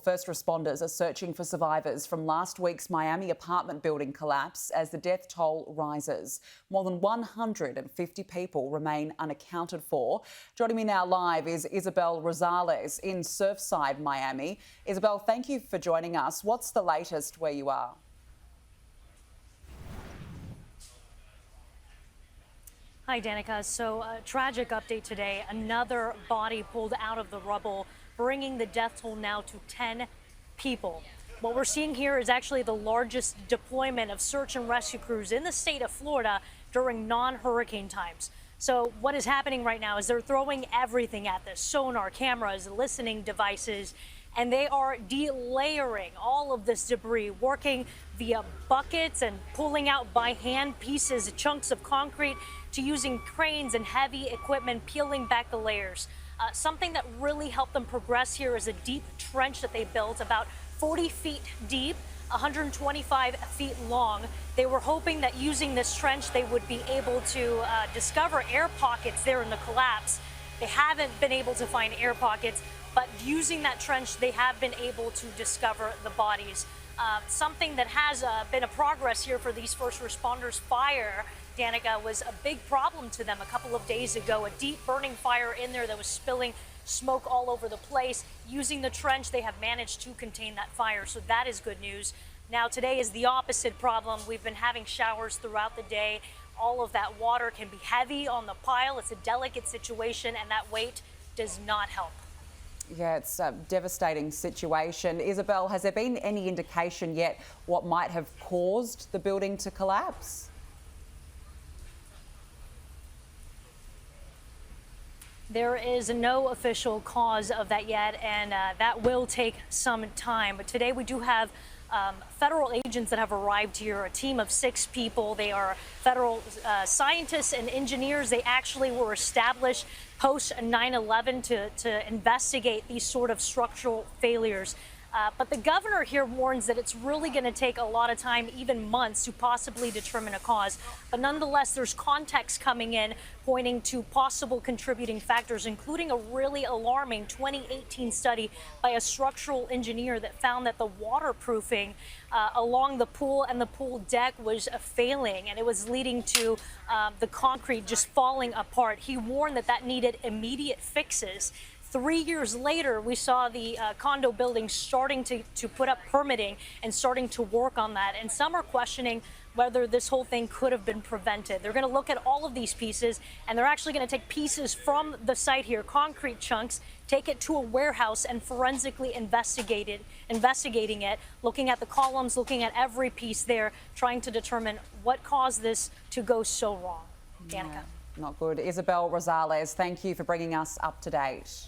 First responders are searching for survivors from last week's Miami apartment building collapse as the death toll rises. More than 150 people remain unaccounted for. Joining me now live is Isabel Rosales in Surfside, Miami. Isabel, thank you for joining us. What's the latest where you are? Hi, Danica. So, a tragic update today. Another body pulled out of the rubble, bringing the death toll now to 10 people. What we're seeing here is actually the largest deployment of search and rescue crews in the state of Florida during non-hurricane times. So what is happening right now is they're throwing everything at this: sonar, cameras, listening devices, and they are delayering all of this debris, working via buckets and pulling out by hand pieces, chunks of concrete, to using cranes and heavy equipment, peeling back the layers. Something that really helped them progress here is a deep trench that they built, about 40 feet deep, 125 feet long. They were hoping that using this trench, they would be able to discover air pockets there in the collapse. They haven't been able to find air pockets, but using that trench, they have been able to discover the bodies. Something that has been a progress here for these first responders. Fire, Danica, was a big problem to them a couple of days ago. A deep burning fire in there that was spilling smoke all over the place. Using the trench, they have managed to contain that fire, so that is good news. Now today is the opposite problem. We've been having showers throughout the day. All of that water can be heavy on the pile. It's a delicate situation, and that weight does not help. Yeah, it's a devastating situation. Isabel, has there been any indication yet what might have caused the building to collapse? There is no official cause of that yet, and that will take some time. But today we do have federal agents that have arrived here, a team of 6 people. They are federal scientists and engineers. They actually were established post 9/11 to investigate these sort of structural failures. But the governor here warns that it's really going to take a lot of time, even months, to possibly determine a cause. But nonetheless, there's context coming in pointing to possible contributing factors, including a really alarming 2018 study by a structural engineer that found that the waterproofing along the pool and the pool deck was failing, and it was leading to the concrete just falling apart. He warned that that needed immediate fixes. 3 years later, we saw the condo building starting to put up permitting and starting to work on that. And some are questioning whether this whole thing could have been prevented. They're going to look at all of these pieces, and they're actually going to take pieces from the site here, concrete chunks, take it to a warehouse and forensically investigating it, looking at the columns, looking at every piece there, trying to determine what caused this to go so wrong. Danica. Not good. Isabel Rosales, thank you for bringing us up to date.